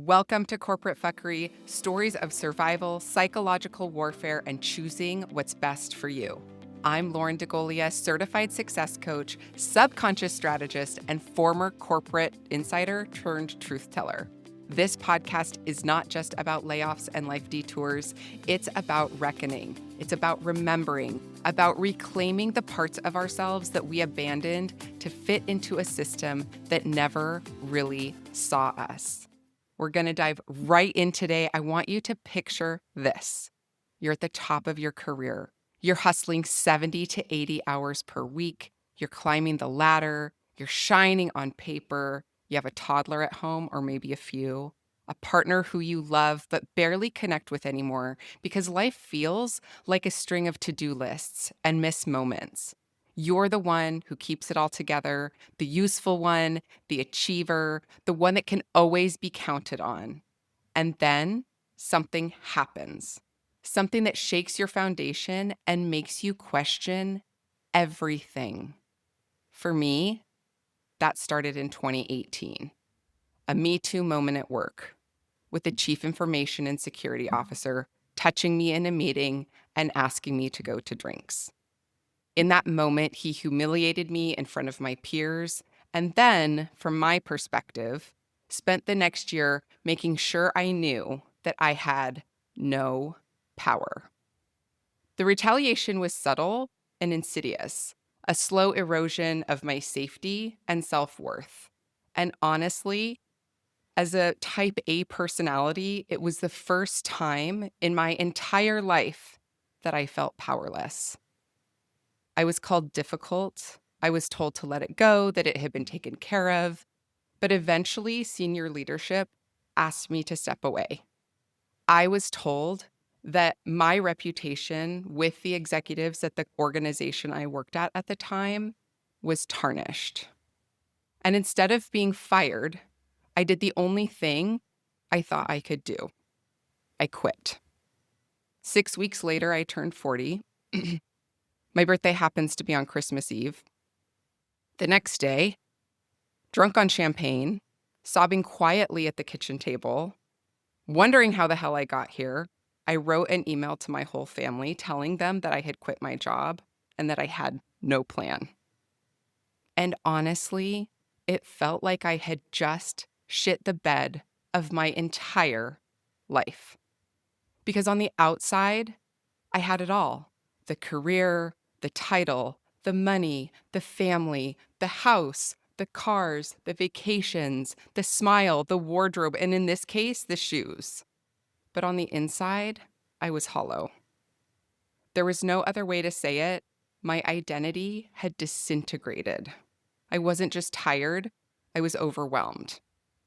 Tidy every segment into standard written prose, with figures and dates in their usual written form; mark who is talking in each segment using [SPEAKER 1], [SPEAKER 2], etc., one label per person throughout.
[SPEAKER 1] Welcome to Corporate Fuckery, stories of survival, psychological warfare, and choosing what's best for you. I'm Lauren DeGolia, certified success coach, subconscious strategist, and former corporate insider turned truth teller. This podcast is not just about layoffs and life detours, it's about reckoning. It's about remembering, about reclaiming the parts of ourselves that we abandoned to fit into a system that never really saw us. We're going to dive right in today. I want you to picture this. You're at the top of your career. You're hustling 70 to 80 hours per week. You're climbing the ladder. You're shining on paper. You have a toddler at home, or maybe a few, a partner who you love but barely connect with anymore because life feels like a string of to-do lists and missed moments. You're the one who keeps it all together, the useful one, the achiever, the one that can always be counted on. And then something happens, something that shakes your foundation and makes you question everything. For me, that started in 2018, a Me Too moment at work, with the chief information and security officer touching me in a meeting and asking me to go to drinks. In that moment, he humiliated me in front of my peers, and then, from my perspective, spent the next year making sure I knew that I had no power. The retaliation was subtle and insidious, a slow erosion of my safety and self-worth. And honestly, as a type A personality, it was the first time in my entire life that I felt powerless. I was called difficult. I was told to let it go, that it had been taken care of. But eventually, senior leadership asked me to step away. I was told that my reputation with the executives at the organization I worked at the time was tarnished. And instead of being fired, I did the only thing I thought I could do. I quit. 6 weeks later, I turned 40. My birthday happens to be on Christmas Eve. The next day, drunk on champagne, sobbing quietly at the kitchen table, wondering how the hell I got here, I wrote an email to my whole family telling them that I had quit my job and that I had no plan. And honestly, it felt like I had just shit the bed of my entire life. Because on the outside, I had it all: the career, the title, the money, the family, the house, the cars, the vacations, the smile, the wardrobe, and in this case, the shoes. But on the inside, I was hollow. There was no other way to say it. My identity had disintegrated. I wasn't just tired, I was overwhelmed.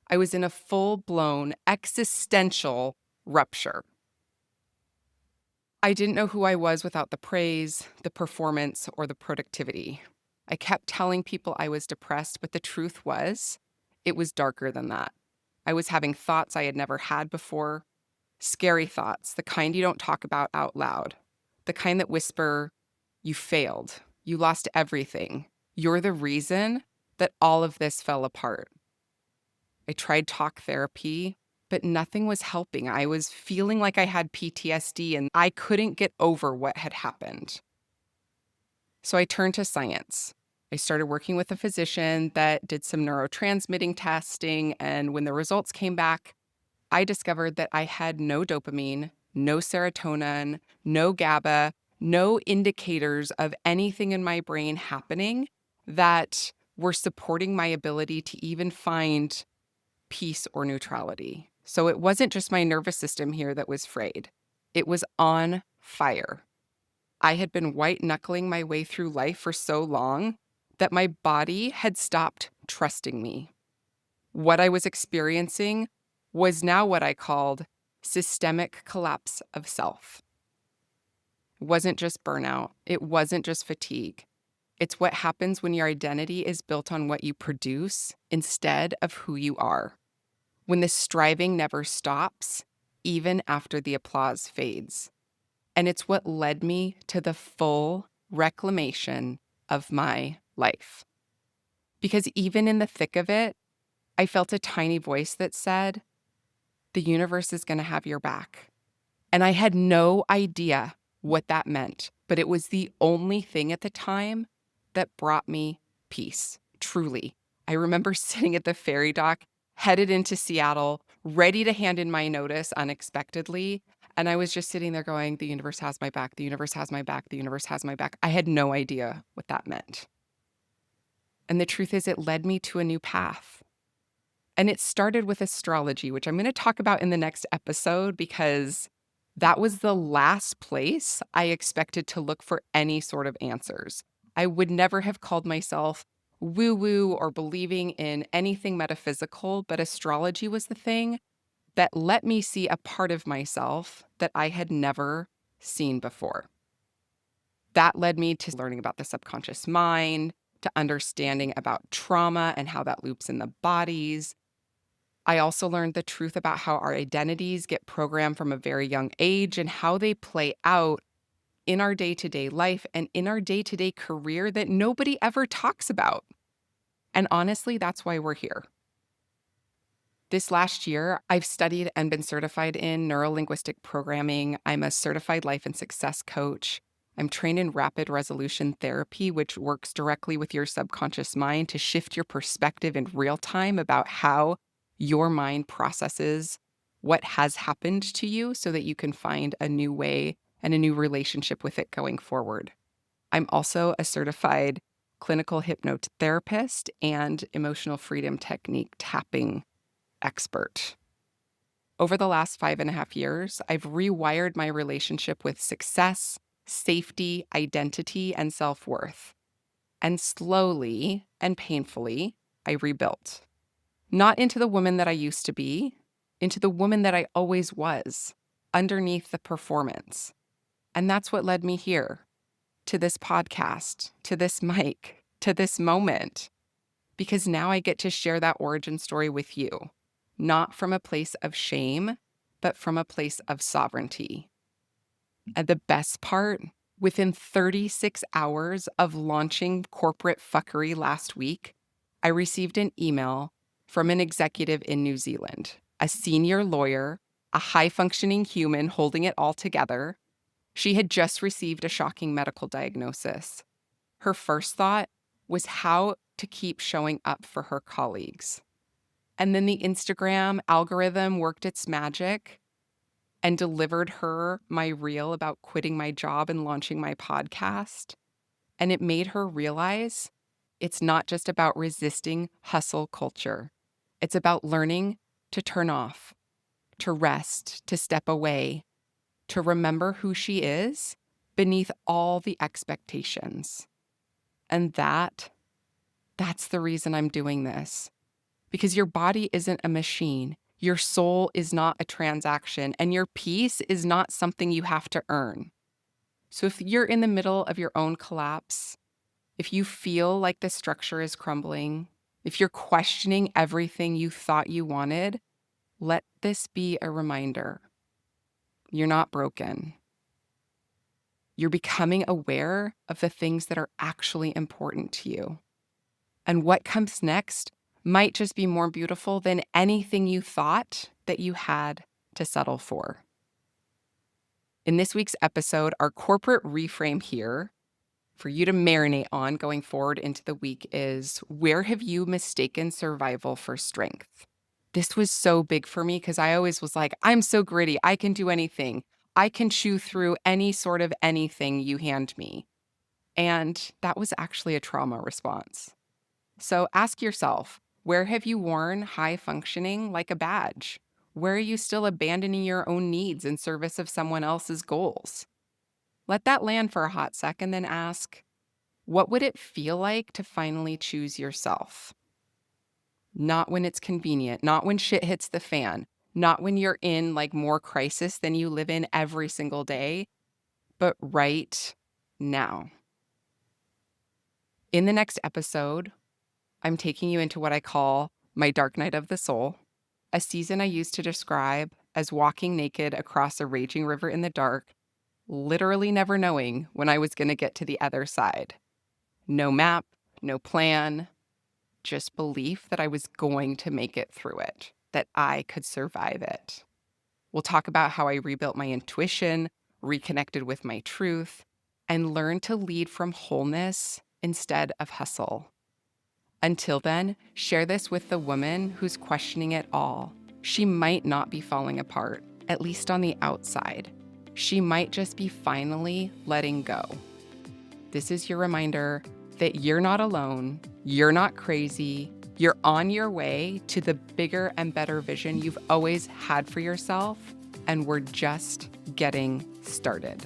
[SPEAKER 1] I was in a full-blown existential rupture. I didn't know who I was without the praise, the performance, or the productivity. I kept telling people I was depressed, but the truth was, it was darker than that. I was having thoughts I had never had before, scary thoughts, the kind you don't talk about out loud, the kind that whisper, "You failed, you lost everything, you're the reason that all of this fell apart." I tried talk therapy, but nothing was helping. I was feeling like I had PTSD and I couldn't get over what had happened. So I turned to science. I started working with a physician that did some neurotransmitting testing, and when the results came back, I discovered that I had no dopamine, no serotonin, no GABA, no indicators of anything in my brain happening that were supporting my ability to even find peace or neutrality. So it wasn't just my nervous system here that was frayed. It was on fire. I had been white-knuckling my way through life for so long that my body had stopped trusting me. What I was experiencing was now what I called systemic collapse of self. It wasn't just burnout. It wasn't just fatigue. It's what happens when your identity is built on what you produce instead of who you are. When the striving never stops, even after the applause fades. And it's what led me to the full reclamation of my life. Because even in the thick of it, I felt a tiny voice that said, the universe is going to have your back. And I had no idea what that meant, but it was the only thing at the time that brought me peace, truly. I remember sitting at the ferry dock, headed into Seattle, ready to hand in my notice unexpectedly. And I was just sitting there going, the universe has my back, the universe has my back, the universe has my back. I had no idea what that meant. And the truth is, it led me to a new path. And it started with astrology, which I'm going to talk about in the next episode because that was the last place I expected to look for any sort of answers. I would never have called myself woo-woo or believing in anything metaphysical, but astrology was the thing that let me see a part of myself that I had never seen before. That led me to learning about the subconscious mind, to understanding about trauma and how that loops in the bodies. I also learned the truth about how our identities get programmed from a very young age and how they play out in our day-to-day life and in our day-to-day career that nobody ever talks about. And honestly, that's why we're here. This last year, I've studied and been certified in neuro-linguistic programming. I'm a certified life and success coach. I'm trained in rapid resolution therapy, which works directly with your subconscious mind to shift your perspective in real time about how your mind processes what has happened to you so that you can find a new way and a new relationship with it going forward. I'm also a certified clinical hypnotherapist and emotional freedom technique tapping expert. Over the last 5.5 years, I've rewired my relationship with success, safety, identity, and self-worth. And slowly and painfully, I rebuilt. Not into the woman that I used to be, into the woman that I always was, underneath the performance. And that's what led me here, to this podcast, to this mic, to this moment. Because now I get to share that origin story with you, not from a place of shame, but from a place of sovereignty. And the best part, within 36 hours of launching corporate fuckery last week, I received an email from an executive in New Zealand, a senior lawyer, a high-functioning human holding it all together. She had just received a shocking medical diagnosis. Her first thought was how to keep showing up for her colleagues. And then the Instagram algorithm worked its magic and delivered her my reel about quitting my job and launching my podcast. And it made her realize it's not just about resisting hustle culture. It's about learning to turn off, to rest, to step away, to remember who she is beneath all the expectations. And that's the reason I'm doing this. Because your body isn't a machine. Your soul is not a transaction, and your peace is not something you have to earn. So if you're in the middle of your own collapse, if you feel like the structure is crumbling, if you're questioning everything you thought you wanted, let this be a reminder. You're not broken. You're becoming aware of the things that are actually important to you. And what comes next might just be more beautiful than anything you thought that you had to settle for. In this week's episode, our corporate reframe here for you to marinate on going forward into the week is, where have you mistaken survival for strength? This was so big for me because I always was like, I'm so gritty. I can do anything. I can chew through any sort of anything you hand me. And that was actually a trauma response. So ask yourself, where have you worn high functioning like a badge? Where are you still abandoning your own needs in service of someone else's goals? Let that land for a hot sec and then ask, what would it feel like to finally choose yourself? Not when it's convenient, not when shit hits the fan, not when you're in like more crisis than you live in every single day, but right now. In the next episode, I'm taking you into what I call my dark night of the soul, a season I used to describe as walking naked across a raging river in the dark, literally never knowing when I was going to get to the other side. No map, no plan, just belief that I was going to make it through it, that I could survive it. We'll talk about how I rebuilt my intuition, reconnected with my truth, and learned to lead from wholeness instead of hustle. Until then, share this with the woman who's questioning it all. She might not be falling apart, at least on the outside. She might just be finally letting go. This is your reminder that you're not alone, you're not crazy, you're on your way to the bigger and better vision you've always had for yourself, and we're just getting started.